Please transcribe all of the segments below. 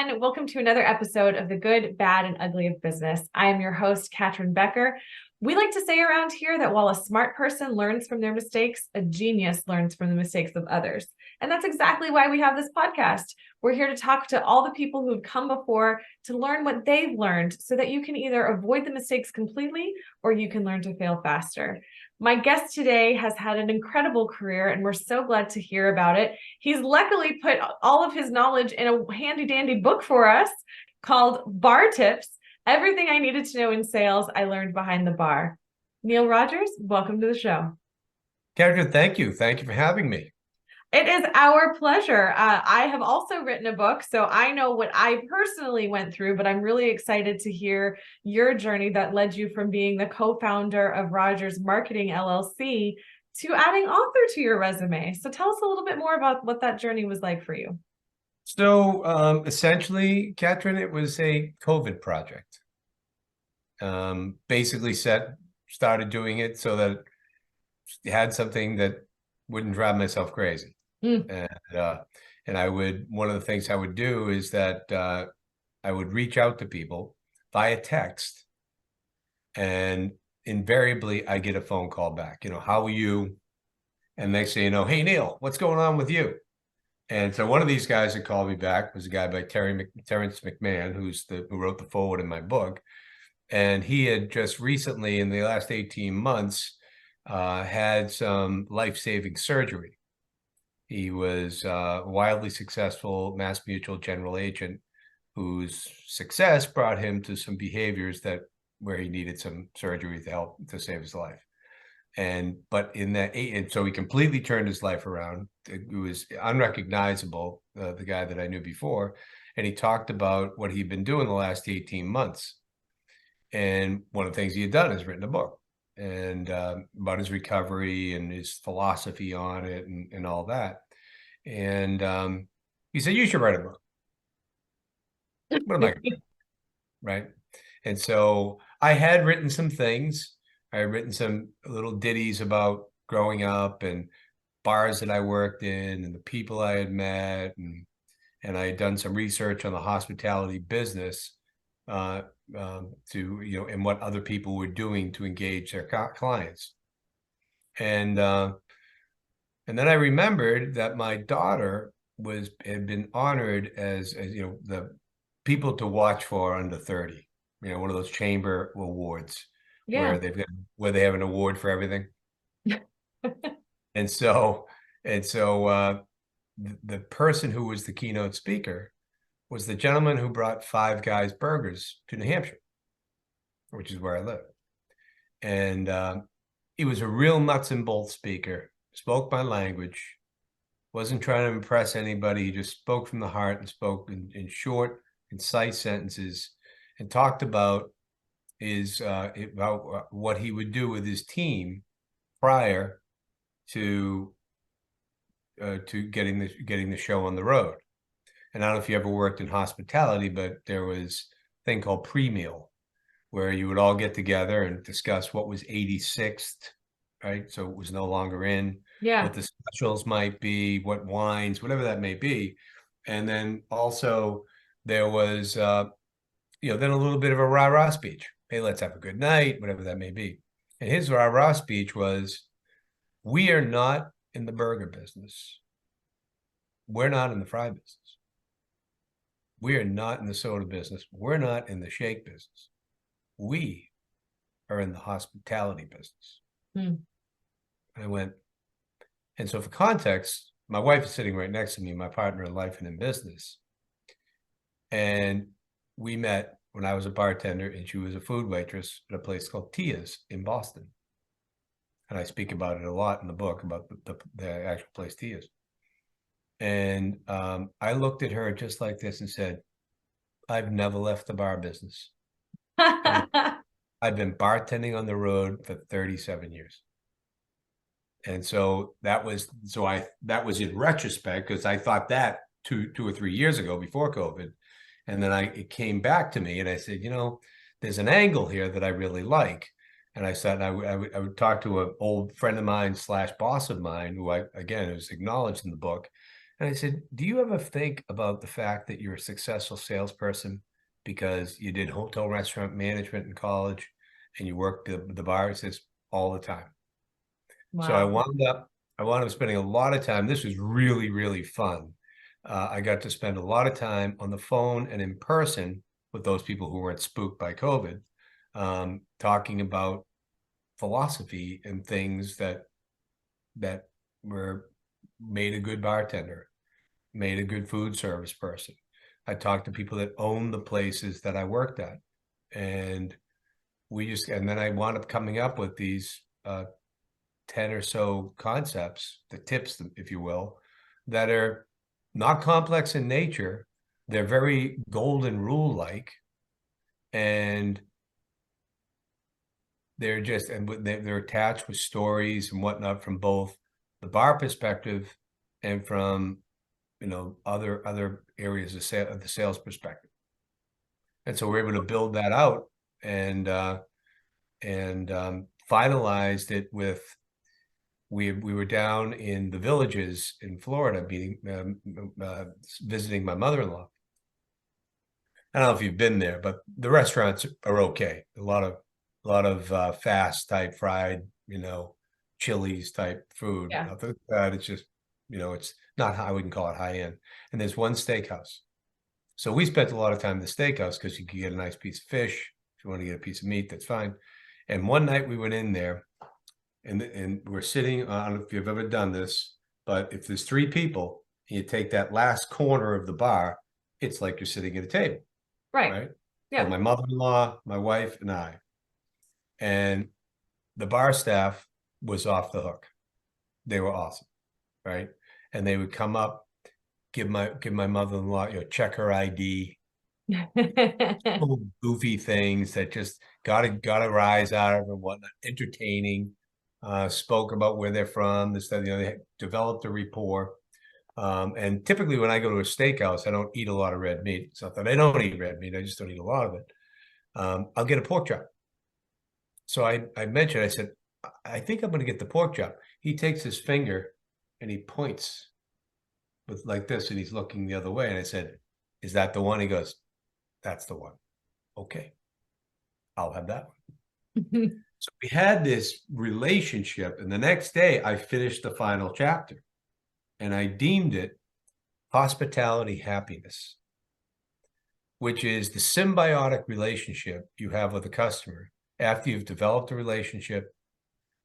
everyone. Welcome to another episode of The Good, Bad, and Ugly of Business. I am your host, Katherine Becker. We like to say around here that while a smart person learns from their mistakes, a genius learns from the mistakes of others. And that's exactly why we have this podcast. We're here to talk to all the people who've come before to learn what they've learned so that you can either avoid the mistakes completely or you can learn to fail faster. My guest today has had an incredible career, and we're so glad to hear about it. He's luckily put all of his knowledge in a handy-dandy book for us called Bar Tips: Everything I Needed to Know in Sales I Learned Behind the Bar. Neil Rogers, welcome to the show. Katherine, thank you. Thank you for having me. It is our pleasure. I have also written a book, so I know what I personally went through, but I'm really excited to hear your journey that led you from being the co-founder of Rogers Marketing LLC to adding author to your resume. So tell us a little bit more about what that journey was like for you. So essentially, Katherine, it was a COVID project. Basically started doing it so that I had something that wouldn't drive myself crazy. And one of the things I would do is that I would reach out to people via text, and invariably I get a phone call back. How are you? And they say, hey, Neil, what's going on with you? And so one of these guys that called me back was a guy by Terrence McMahon, who wrote the foreword in my book. And he had just recently, in the last 18 months, had some life-saving surgery. He was a wildly successful Mass Mutual general agent whose success brought him to some behaviors where he needed some surgery to help to save his life. And so he completely turned his life around. It was unrecognizable, the guy that I knew before. And he talked about what he'd been doing the last 18 months. And one of the things he had done is written a book and about his recovery and his philosophy on it and all that. And he said, you should write a book. What am I gonna do? Right? And so I had written some things. I had written some little ditties about growing up and bars that I worked in and the people I had met. And I had done some research on the hospitality business and what other people were doing to engage their clients. And then I remembered that my daughter had been honored as the people to watch for under 30, one of those chamber awards. Yeah. where they have an award for everything. and so the person who was the keynote speaker was the gentleman who brought Five Guys Burgers to New Hampshire, which is where I live. And he was a real nuts and bolts speaker, spoke my language, wasn't trying to impress anybody. He just spoke from the heart and spoke in short, concise sentences and talked about about what he would do with his team prior to getting the show on the road. And I don't know if you ever worked in hospitality, but there was a thing called pre-meal where you would all get together and discuss what was 86th, right? So it was no longer in, what the specials might be, what wines, whatever that may be. And then also there was, then a little bit of a rah-rah speech. Hey, let's have a good night, whatever that may be. And his rah-rah speech was, we are not in the burger business. We're not in the fry business. We are not in the soda business. We're not in the shake business. We are in the hospitality business. I went, and so for context, my wife is sitting right next to me, my partner in life and in business. And we met when I was a bartender and she was a food waitress at a place called Tia's in Boston. And I speak about it a lot in the book about the actual place Tia's. And I looked at her just like this and said, I've never left the bar business. I've been bartending on the road for 37 years. And so that was in retrospect, because I thought that two or 3 years ago before COVID. And then it came back to me and I said, there's an angle here that I really like. And I said, I would talk to an old friend of mine / boss of mine, who again, is acknowledged in the book. And I said, do you ever think about the fact that you're a successful salesperson because you did hotel restaurant management in college and you worked the bar? He says, all the time. So Wow. I wound up spending a lot of time. This was really, really fun. I got to spend a lot of time on the phone and in person with those people who weren't spooked by COVID, talking about philosophy and things that were made a good bartender, made a good food service person. I talked to people that owned the places that I worked at, and and then I wound up coming up with these 10 or so concepts, the tips, if you will, that are not complex in nature. They're very golden rule-like, and they're attached with stories and whatnot from both the bar perspective and from, other areas of the sales perspective. And so we're able to build that out and finalized it with, we were down in the Villages in Florida visiting my mother-in-law. I don't know if you've been there, but the restaurants are okay. A lot of fast type fried, Chili's type food. Yeah. Other than that, it's just, it's not high. I wouldn't call it high end. And there's one steakhouse. So we spent a lot of time at the steakhouse because you can get a nice piece of fish. If you want to get a piece of meat, that's fine. And one night we went in there, and we're sitting. I don't know if you've ever done this, but if there's 3 people, and you take that last corner of the bar, it's like you're sitting at a table. Right. Yeah. So my mother-in-law, my wife, and I. And the bar staff was off the hook. They were awesome, right? And they would come up, give my mother-in-law, check her ID, goofy things that just got a rise out of her, whatnot, entertaining, spoke about where they're from, this, that, they developed a rapport. And typically when I go to a steakhouse, I don't eat a lot of red meat. It's not that I don't eat red meat, I just don't eat a lot of it. I'll get a pork chop. So I mentioned, I said, I think I'm going to get the pork chop. He takes his finger and he points with like this, and he's looking the other way. And I said, is that the one? He goes, that's the one. Okay, I'll have that one. So we had this relationship, and the next day I finished the final chapter, and I deemed it Hospitality Happiness, which is the symbiotic relationship you have with a customer after you've developed a relationship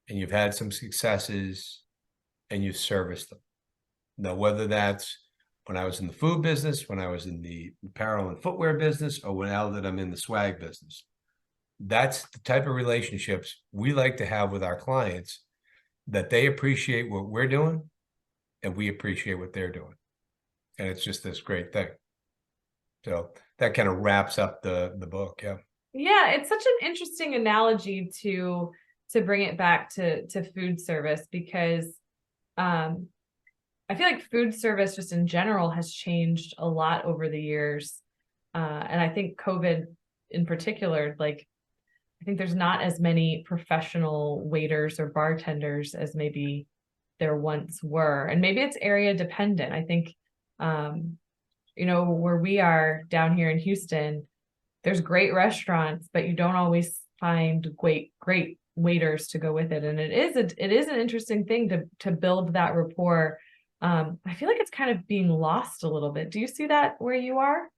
and you've had some successes and you've serviced them. Now, whether that's when I was in the food business, when I was in the apparel and footwear business, or now that I'm in the swag business, that's the type of relationships we like to have with our clients, that they appreciate what we're doing and we appreciate what they're doing. And it's just this great thing. So that kind of wraps up the book. Yeah. Yeah, it's such an interesting analogy to bring it back to food service, because I feel like food service just in general has changed a lot over the years. And I think COVID in particular, like, I think there's not as many professional waiters or bartenders as maybe there once were. And maybe it's area dependent. I think, where we are down here in Houston, there's great restaurants, but you don't always find great waiters to go with it. And it is an interesting thing to build that rapport. I feel like it's kind of being lost a little bit. Do you see that where you are?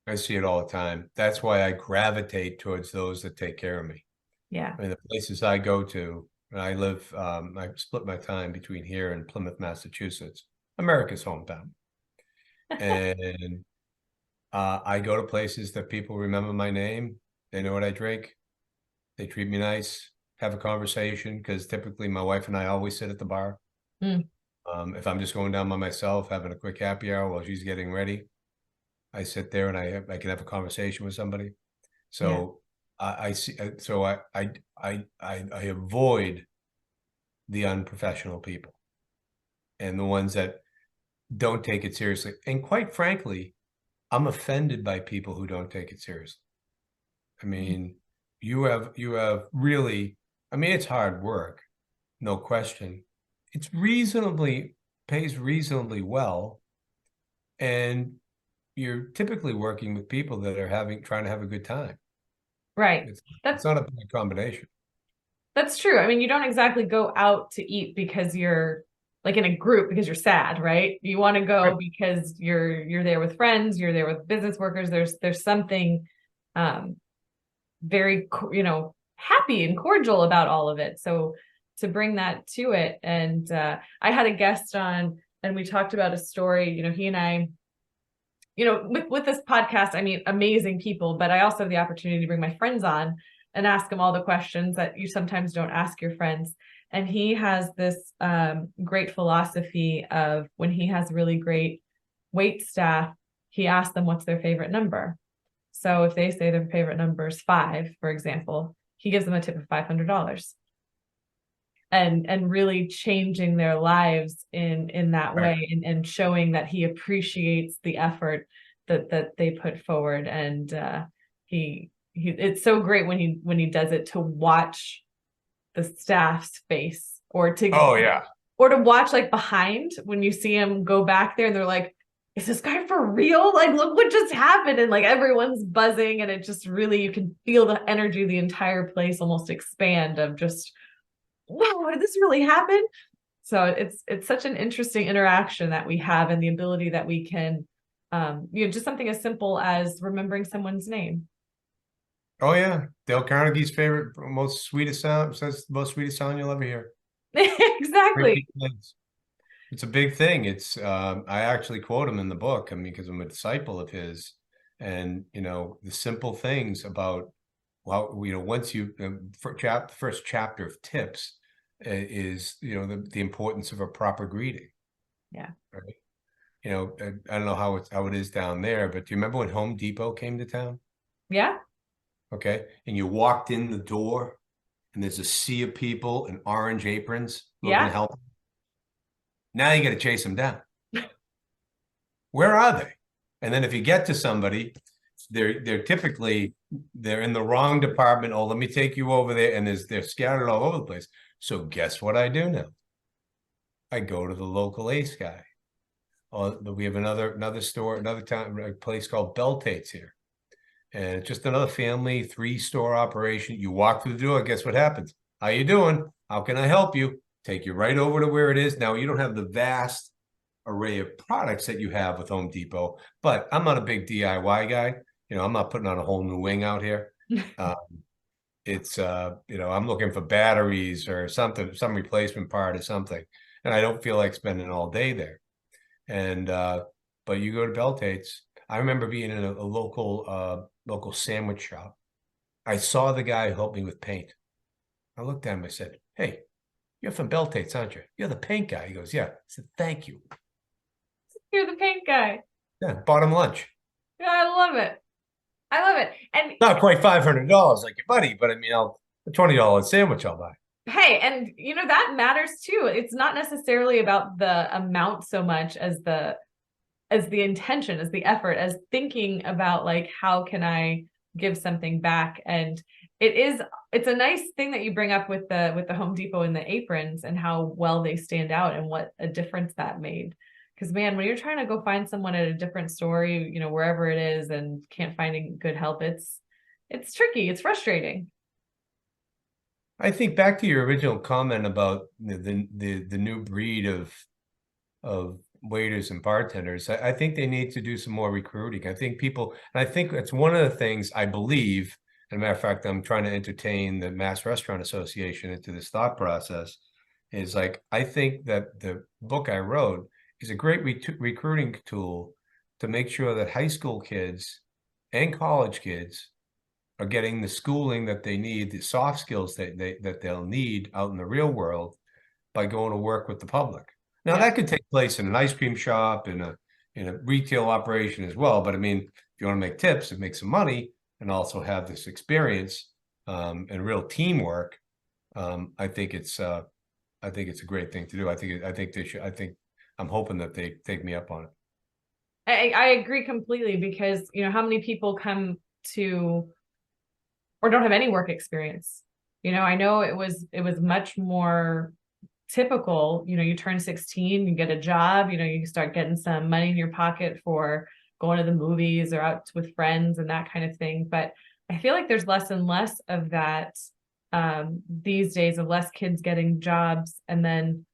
I see it all the time. That's why I gravitate towards those that take care of me. Yeah. I mean, the places I go to, I live, I split my time between here and Plymouth, Massachusetts, America's hometown. And I go to places that people remember my name. They know what I drink. They treat me nice, have a conversation, because typically my wife and I always sit at the bar. If I'm just going down by myself, having a quick happy hour while she's getting ready, I sit there and I can have a conversation with somebody. So I see. So I avoid the unprofessional people and the ones that don't take it seriously. And quite frankly, I'm offended by people who don't take it seriously. I mean, you have really, I mean, it's hard work, no question. It's pays reasonably well. and you're typically working with people that are trying to have a good time. Right. It's not a bad combination. That's true. I mean, you don't exactly go out to eat because you're like in a group because you're sad, right? You want to go because you're there with friends, you're there with business workers. There's something very, happy and cordial about all of it. So to bring that to it, and I had a guest on, and we talked about a story. He and I, with this podcast, I meet amazing people, but I also have the opportunity to bring my friends on and ask them all the questions that you sometimes don't ask your friends. And he has this great philosophy of when he has really great wait staff, he asks them what's their favorite number. So if they say their favorite number is 5, for example, he gives them a tip of $500. And really changing their lives in that way, and showing that he appreciates the effort that they put forward. And he it's so great when he does it, to watch the staff's face, or to watch like behind when you see him go back there and they're like, is this guy for real? Like, look what just happened. And like everyone's buzzing, and it just really, you can feel the energy of the entire place almost expand, of just, wow, did this really happen? So it's such an interesting interaction that we have, and the ability that we can, just something as simple as remembering someone's name. Oh yeah, Dale Carnegie's favorite, most sweetest sound, says the most sweetest sound you'll ever hear. Exactly. It's a big thing. It's I actually quote him in the book, I mean, because I'm a disciple of his, and the simple things about, well, once you first chapter of tips is the importance of a proper greeting. Yeah. Right. I don't know how it is down there, but do you remember when Home Depot came to town? Yeah. Okay. And you walked in the door and there's a sea of people in orange aprons looking to help. Now you got to chase them down. Where are they? And then if you get to somebody, they're typically in the wrong department. Oh, let me take you over there. And they're scattered all over the place. So guess what I do now? I go to the local ace guy. Oh, we have another store, another town, a place called Beltate's here. And it's just another family 3-store operation. You walk through the door, guess what happens? How you doing? How can I help you? Take you right over to where it is. Now, you don't have the vast array of products that you have with Home Depot, but I'm not a big DIY guy. I'm not putting on a whole new wing out here. It's I'm looking for batteries or something, some replacement part or something, and I don't feel like spending all day there. And but you go to Beltate's. I remember being in a local sandwich shop. I saw the guy who helped me with paint. I looked at him. I said, "Hey, you're from Beltate's, aren't you? You're the paint guy." He goes, "Yeah." I said, "Thank you." You're the paint guy. Yeah, bought him lunch. Yeah, I love it. I love it. And not quite $500 like your buddy, but I mean, a $20 sandwich I'll buy. Hey, and that matters too. It's not necessarily about the amount so much as the intention, as the effort, as thinking about like, how can I give something back? And it's a nice thing that you bring up with the Home Depot and the aprons, and how well they stand out, and what a difference that made. Because man, when you're trying to go find someone at a different store, wherever it is, and can't find good help, it's tricky. It's frustrating. I think back to your original comment about the new breed of waiters and bartenders. I think they need to do some more recruiting. I think that's one of the things I believe. As a matter of fact, I'm trying to entertain the Mass Restaurant Association into this thought process. Is like, I think that the book I wrote is a great recruiting tool to make sure that high school kids and college kids are getting the schooling that they need, the soft skills that they'll need out in the real world by going to work with the public. Now, that could take place in an ice cream shop, in a retail operation as well. But I mean, if you want to make tips and make some money and also have this experience and real teamwork, I think it's a great thing to do. I think they should. I'm hoping that they take me up on it. I agree completely, because how many people come to or don't have any work experience. I know it was much more typical, you turn 16, you get a job, you start getting some money in your pocket for going to the movies or out with friends and that kind of thing. But I feel like there's less and less of that these days, of less kids getting jobs and then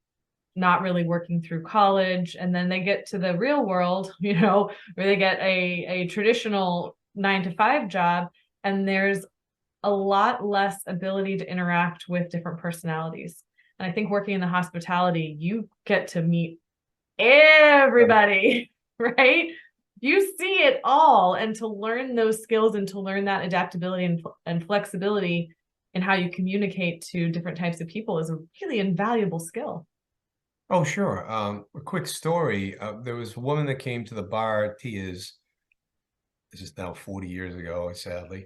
not really working through college. And then they get to the real world, where they get a traditional 9 to 5 job, and there's a lot less ability to interact with different personalities. And I think working in the hospitality, you get to meet everybody, right? You see it all. And to learn those skills and to learn that adaptability and flexibility in how you communicate to different types of people is a really invaluable skill. Oh, sure. A quick story. There was a woman that came to the bar, this is now 40 years ago, sadly.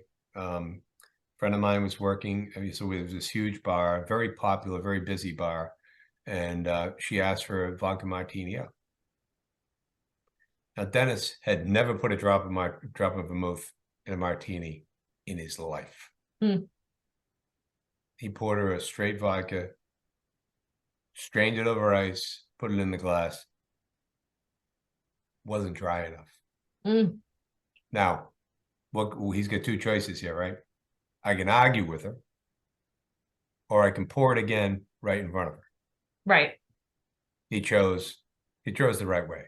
Friend of mine was working, so it was this huge bar, very popular, very busy bar, and she asked for a vodka martini. Now, Dennis had never put a drop of vermouth in a martini in his life. He poured her a straight vodka, strained it over ice, put it in the glass. Wasn't dry enough. Now, he's got two choices here, right? I can argue with her, or I can pour it again right in front of her. Right. He chose the right way.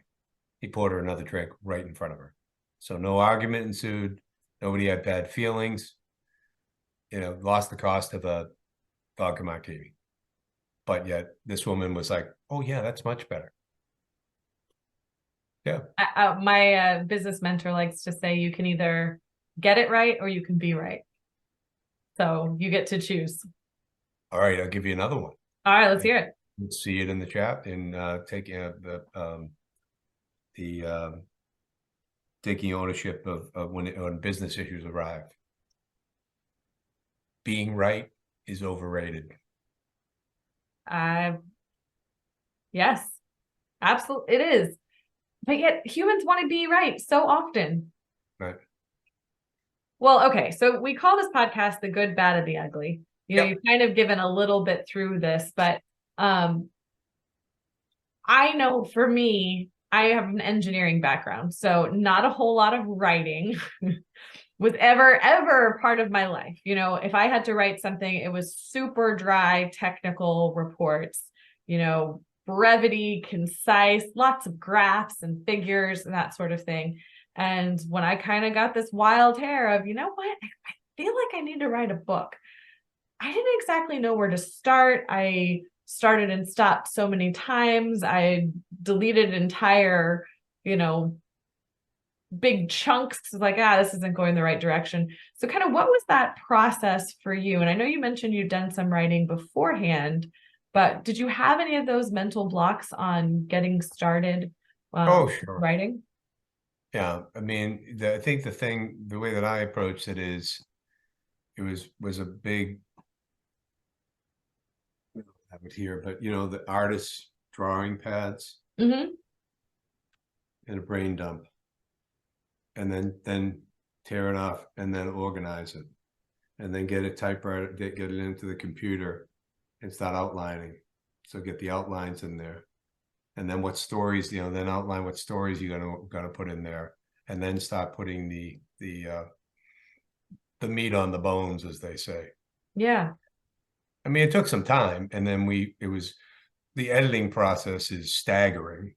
He poured her another drink right in front of her. So no argument ensued. Nobody had bad feelings. Lost the cost of a vodka martini. But yet this woman was like, oh yeah, that's much better. Yeah. My business mentor likes to say you can either get it right or you can be right. So you get to choose. All right, I'll give you another one. All right, let's hear it. Let's see it in the chat and taking ownership of when business issues arrive. Being right is overrated. Yes, absolutely, it is. But yet humans want to be right so often. Right. Well, okay, so we call this podcast The Good, Bad, and the Ugly. You've kind of given a little bit through this, but I know for me, I have an engineering background, so not a whole lot of writing was ever part of my life. If I had to write something, it was super dry, technical reports, brevity, concise, lots of graphs and figures and that sort of thing. And when I kind of got this wild hair of, I feel like I need to write a book, I didn't exactly know where to start. I started and stopped so many times. I deleted entire, big chunks, like, this isn't going the right direction. So kind of what was that process for you? And I know you mentioned you'd done some writing beforehand, but did you have any of those mental blocks on getting started sure. writing? Yeah, I mean, I think the way that I approached it is, it was a big, I don't have it here, but the artist's drawing pads and a brain dump, and then tear it off and then organize it, and then get a typewriter, get it into the computer and start outlining. So get the outlines in there. And then what stories, then outline what stories you're gonna put in there, and then start putting the meat on the bones, as they say. Yeah. I mean, it took some time, and then the editing process is staggering,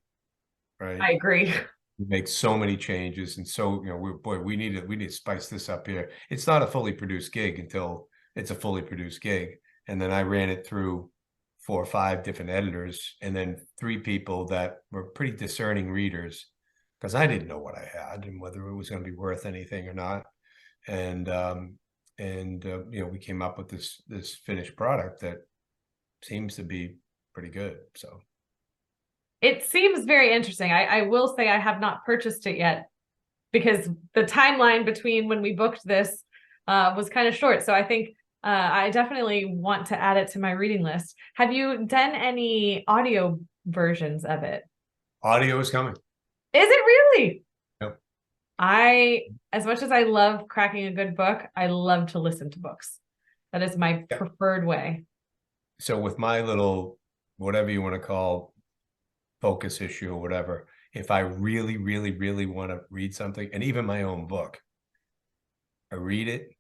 right? I agree. We make so many changes, and so we need to spice this up here. It's not a fully produced gig until it's a fully produced gig, and then I ran it through 4 or 5 different editors, and then 3 people that were pretty discerning readers, because I didn't know what I had and whether it was going to be worth anything or not. And we came up with this finished product that seems to be pretty good. So it seems very interesting. I will say I have not purchased it yet because the timeline between when we booked this was kind of short. So I think I definitely want to add it to my reading list. Have you done any audio versions of it? Audio is coming. Is it really? Yep. As much as I love cracking a good book, I love to listen to books. That is my preferred way. So with my little whatever you want to call focus issue or whatever, if I really, really, really want to read something, and even my own book, I read it,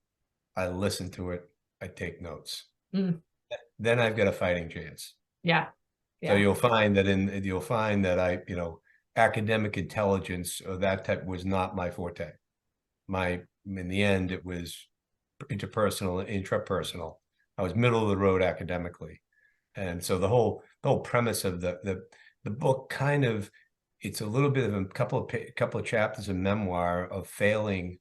I listen to it, I take notes. Then I've got a fighting chance. Yeah. So you'll find that academic intelligence or that type was not my forte. In the end, it was interpersonal, intrapersonal. I was middle of the road academically. And so the whole premise of the book kind of, it's a little bit of a couple of chapters of memoir of failing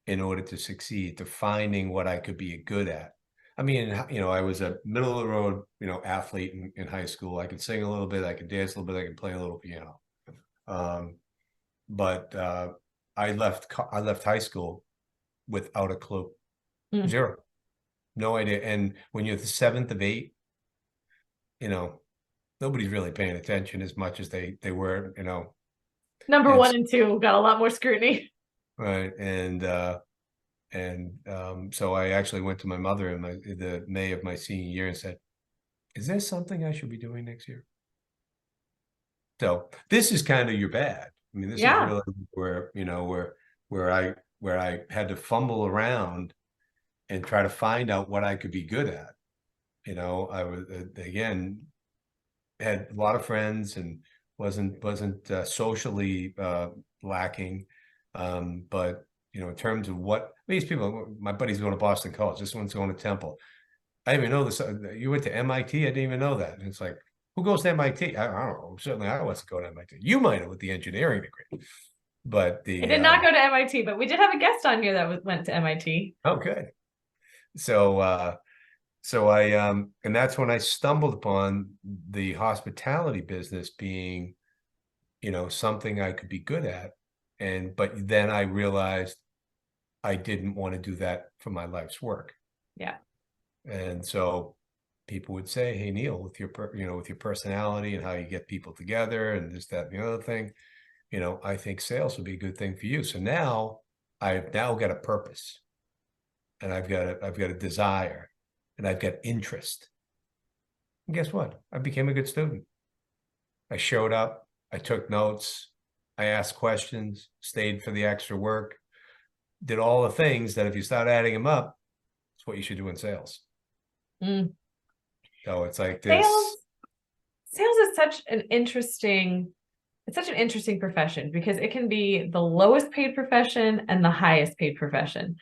in order to succeed, to finding what I could be good at. I mean, I was a middle of the road, athlete in high school. I could sing a little bit, I could dance a little bit, I could play a little piano. But I left high school without a clue, zero, no idea. And when you're the seventh of eight, nobody's really paying attention as much as they were, Number one and two got a lot more scrutiny. Right. So I actually went to my mother in the May of my senior year and said, is there something I should be doing next year? So this is kind of your bad. I mean, this is really where I had to fumble around and try to find out what I could be good at. I was, again, had a lot of friends and wasn't socially lacking. But in terms of what these people, my buddy's going to Boston College, this one's going to Temple. I didn't even know this. You went to MIT? I didn't even know that. And it's like, who goes to MIT? I don't know. Certainly I wasn't going to MIT. You might have with the engineering degree. But I did not go to MIT, but we did have a guest on here that went to MIT. Oh, good. So I and that's when I stumbled upon the hospitality business being, something I could be good at. But then I realized I didn't want to do that for my life's work. Yeah. And so people would say, hey, Neil, with your personality and how you get people together and this, that, and the other thing, I think sales would be a good thing for you. So now I've got a purpose, and I've got a desire, and I've got interest. And guess what? I became a good student. I showed up, I took notes, I asked questions, stayed for the extra work, did all the things that if you start adding them up, it's what you should do in sales. So it's like this. Sales is such an interesting profession, because it can be the lowest paid profession and the highest paid profession,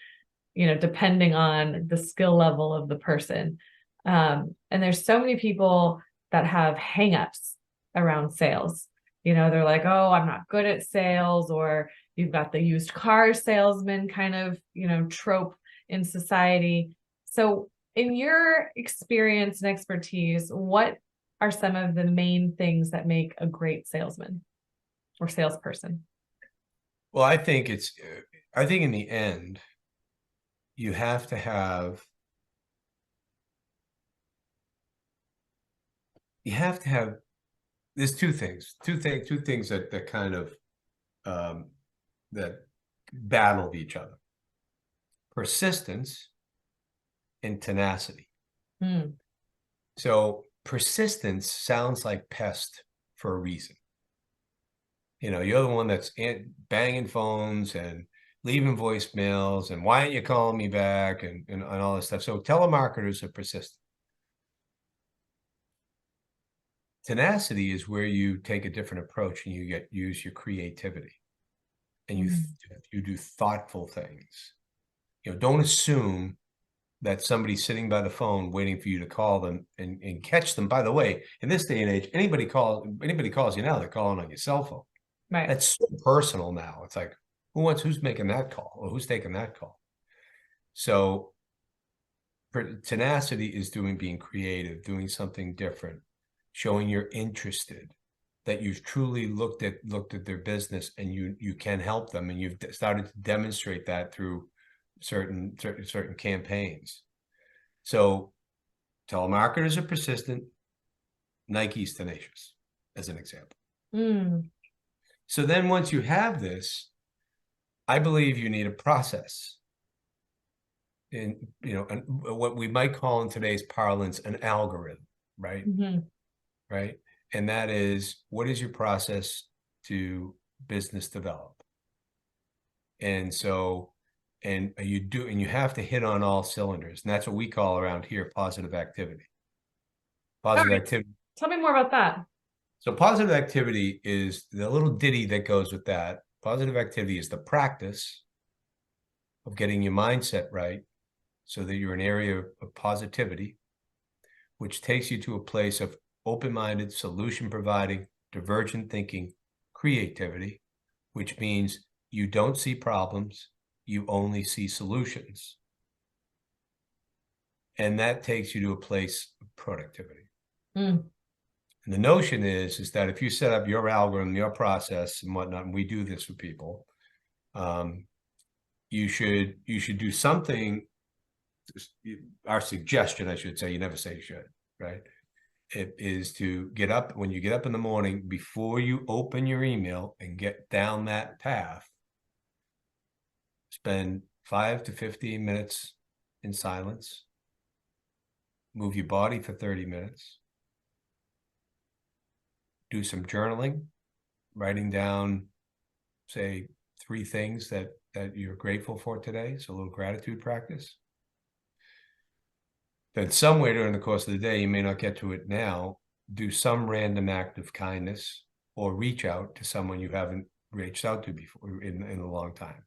depending on the skill level of the person. And there's so many people that have hangups around sales. They're like, oh, I'm not good at sales, or you've got the used car salesman kind of, trope in society. So in your experience and expertise, what are some of the main things that make a great salesman or salesperson? Well, I think in the end, you have to have there's two things that kind of that battle each other: persistence and tenacity. So persistence sounds like pest for a reason. You're the one that's banging phones and leaving voicemails and why aren't you calling me back and all this stuff. So telemarketers are persistent. Tenacity is where you take a different approach and you use your creativity, and you do thoughtful things. Don't assume that somebody's sitting by the phone waiting for you to call them and catch them. By the way, in this day and age, anybody calls you now, they're calling on your cell phone. Right. That's so personal now. It's like, who's making that call, or who's taking that call? So tenacity is being creative, doing something different, showing you're interested, that you've truly looked at their business and you can help them, and you've started to demonstrate that through certain campaigns. So telemarketers are persistent, Nike's tenacious, as an example. So then once you have this, I believe you need a process, and what we might call in today's parlance an algorithm, right? right? And that is, what is your process to business develop? And so, and you have to hit on all cylinders. And that's what we call around here positive activity. Positive activity. Tell me more about that. So positive activity is the little ditty that goes with that. Positive activity is the practice of getting your mindset right so that you're in an area of positivity, which takes you to a place of open-minded, solution-providing, divergent thinking, creativity, which means you don't see problems, you only see solutions. And that takes you to a place of productivity. And the notion is that if you set up your algorithm, your process and whatnot, and we do this for people, you should do something. Our suggestion, I should say, you never say you should, right? It is to get up, when you get up in the morning, before you open your email and get down that path, spend 5 to 15 minutes in silence, move your body for 30 minutes, do some journaling, writing down, say, 3 things that you're grateful for today. So a little gratitude practice. Then somewhere during the course of the day, you may not get to it now, do some random act of kindness or reach out to someone you haven't reached out to before in a long time.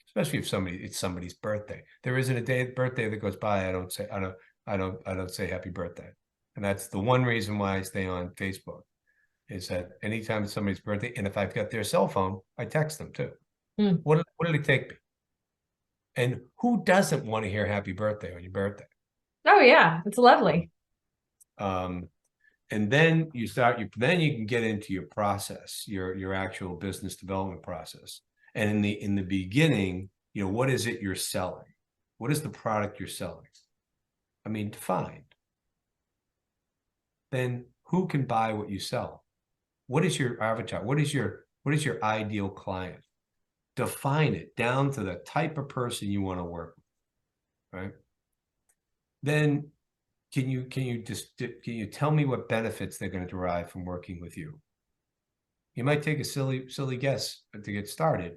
Especially if it's somebody's birthday. There isn't a birthday that goes by I don't say happy birthday. And that's the one reason why I stay on Facebook, is that anytime it's somebody's birthday, and if I've got their cell phone, I text them too. What did it take me? And who doesn't want to hear happy birthday on your birthday? Oh yeah, it's lovely. And then you can get into your process, your actual business development process. And in the beginning, what is it you're selling? What is the product you're selling? I mean, defined. Then who can buy what you sell? What is your avatar? What is your ideal client? Define it down to the type of person you want to work with, right? Then can you tell me what benefits they're going to derive from working with you? You might take a silly guess to get started,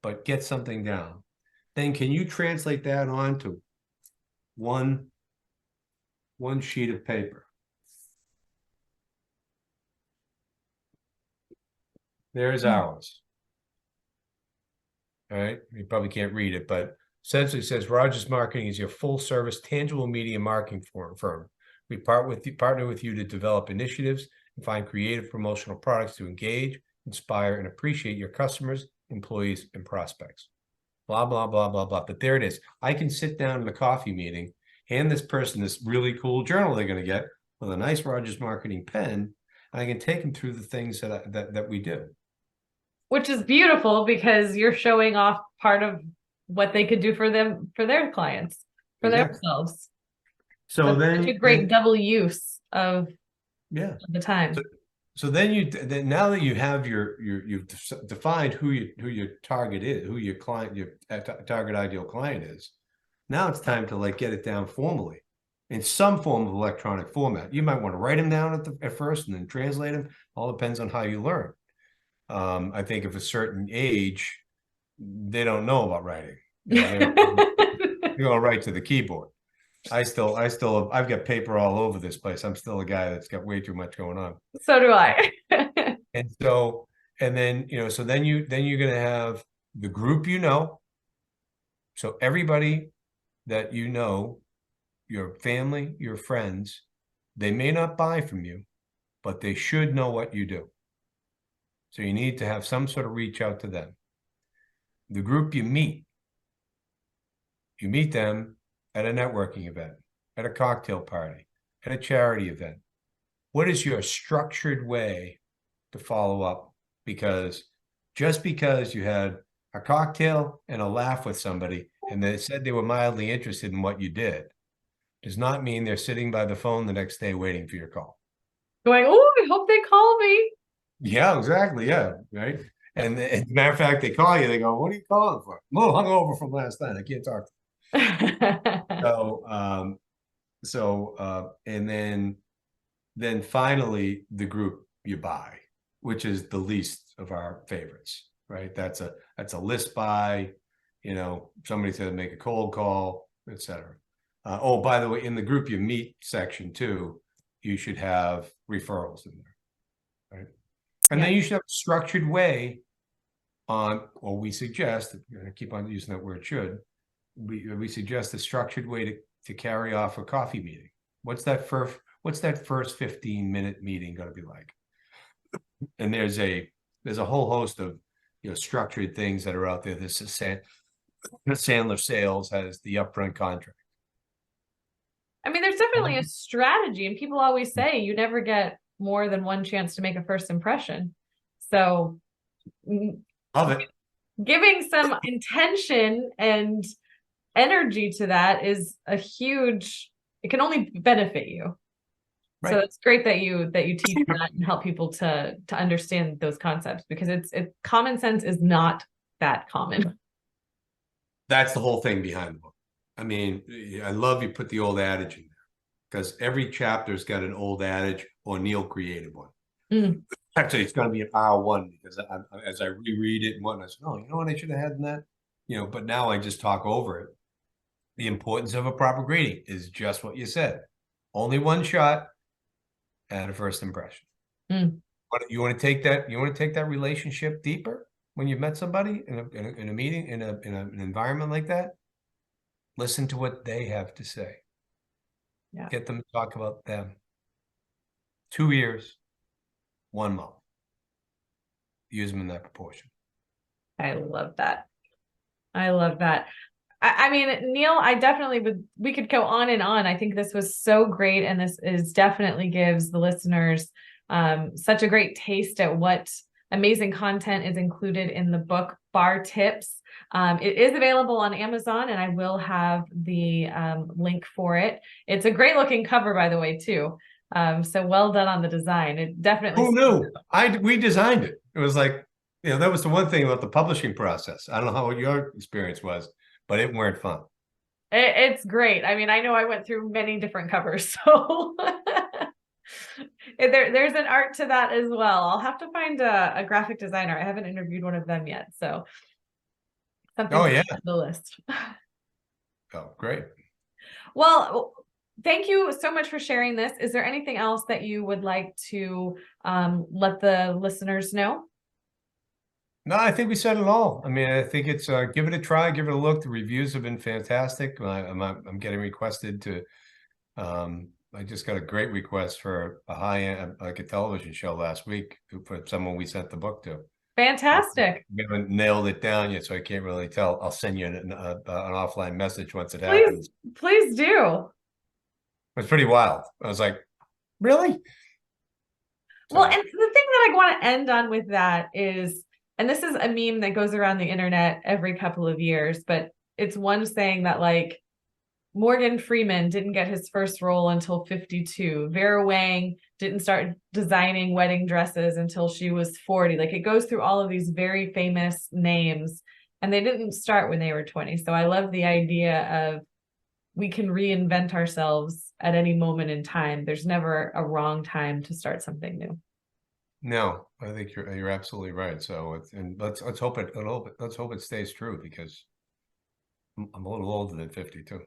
but get something down. Then can you translate that onto one sheet of paper? There's ours. All right, you probably can't read it, but essentially says Rogers Marketing is your full-service tangible media marketing firm. We partner with you to develop initiatives and find creative promotional products to engage, inspire, and appreciate your customers, employees, and prospects. Blah, blah, blah, blah, blah. But there it is. I can sit down in a coffee meeting, hand this person this really cool journal they're going to get with a nice Rogers Marketing pen, and I can take them through the things that we do. Which is beautiful because you're showing off part of what they could do for them, for their clients, for themselves. So that's such a great double use of the time. So then now that you have you've defined who your target is, who your client, your target ideal client is. Now it's time to get it down formally in some form of electronic format. You might want to write them down at first and then translate them. All depends on how you learn. I think of a certain age, they don't know about writing. They're going right to the keyboard. I've got paper all over this place. I'm still a guy that's got way too much going on. So do I. And then you're going to have the group, so everybody that your family, your friends, they may not buy from you, but they should know what you do. So you need to have some sort of reach out to them. The group you meet them at a networking event, at a cocktail party, at a charity event. What is your structured way to follow up? Because just because you had a cocktail and a laugh with somebody and they said they were mildly interested in what you did, does not mean they're sitting by the phone the next day waiting for your call. Going, oh, I hope they call me. Yeah, exactly. Yeah, right. And as a matter of fact, they call you, they go, what are you calling for? I'm a little hungover from last night. I can't talk to you. And then then finally the group you buy, which is the least of our favorites, right? That's a list buy, somebody said make a cold call, etc. Oh, by the way, in the group you meet section too, you should have referrals in there, right? And then you should have a structured way or we suggest, I keep on using that word should, we suggest a structured way to carry off a coffee meeting. What's that first 15-minute meeting going to be like? And there's a whole host of structured things that are out there. This is Sandler Sales has the upfront contract. I mean, there's definitely a strategy, and people always say you never get more than one chance to make a first impression. So love it. Giving some intention and energy to that is it can only benefit you. Right. So it's great that you teach that and help people to understand those concepts, because it's common sense is not that common. That's the whole thing behind the book. I mean, I love you put the old adage in there, because every chapter's got an old adage or Neil created one. Actually, it's going to be an R1, because as I reread it and whatnot, I said, oh, you know what I should have had in that? But now I just talk over it. The importance of a proper greeting is just what you said. Only one shot at a first impression. But you want to take that relationship deeper when you've met somebody in a meeting, in an environment like that. Listen to what they have to say. Yeah. Get them to talk about them. 2 years, 1 month. Use them in that proportion. I love that. I mean, Neil, I definitely we could go on and on. I think this was so great. And this definitely gives the listeners such a great taste at what amazing content is included in the book, Bar Tips. It is available on Amazon, and I will have the link for it. It's a great looking cover, by the way, too. So well done on the design. It definitely. Who knew? We designed it. It was like, that was the one thing about the publishing process. I don't know how your experience was, but it weren't fun. It's great. I mean, I know I went through many different covers, so there's an art to that as well. I'll have to find a graphic designer. I haven't interviewed one of them yet, so something on the list. Oh, great. Well, thank you so much for sharing this. Is there anything else that you would like to let the listeners know? No, I think we said it all. I mean, I think it's give it a try, give it a look. The reviews have been fantastic. I'm getting requested to. I just got a great request for a high-end, like a television show last week for someone we sent the book to. Fantastic. We haven't nailed it down yet, so I can't really tell. I'll send you an offline message once it happens. Please do. It's pretty wild. I was like, really? Well, and the thing that I want to end on with that is, and this is a meme that goes around the internet every couple of years, but it's one saying that, like, Morgan Freeman didn't get his first role until 52. Vera Wang didn't start designing wedding dresses until she was 40. Like, it goes through all of these very famous names, and they didn't start when they were 20. So I love the idea of we can reinvent ourselves at any moment in time. There's never a wrong time to start something new. No, I think you're absolutely right. So let's hope it stays true, because I'm a little older than 52.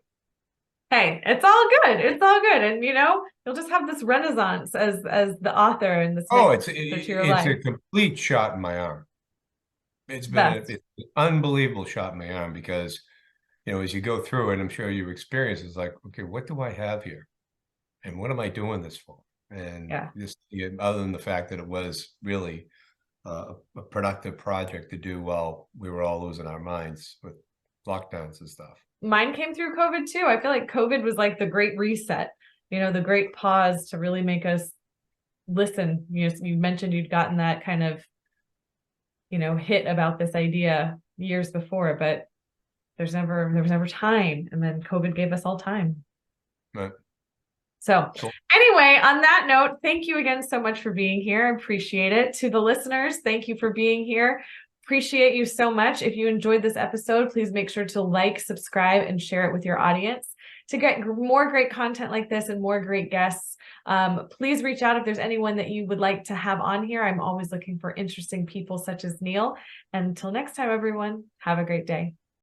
Hey, it's all good. It's all good. And you'll just have this renaissance as the author and this. It's a complete shot in my arm. It's been an unbelievable shot in my arm, because as you go through it, I'm sure you've experienced, it's like, okay, what do I have here? And what am I doing this for? And other than the fact that it was really a productive project to do while we were all losing our minds with lockdowns and stuff. Mine came through COVID too. I feel like COVID was like the great reset, the great pause to really make us listen. You mentioned you'd gotten that kind of, hit about this idea years before, but there was never time. And then COVID gave us all time. Right. So anyway, on that note, thank you again so much for being here. I appreciate it. To the listeners, thank you for being here. Appreciate you so much. If you enjoyed this episode, please make sure to like, subscribe, and share it with your audience. To get more great content like this and more great guests, Please reach out if there's anyone that you would like to have on here. I'm always looking for interesting people such as Neil. Until next time, everyone, have a great day.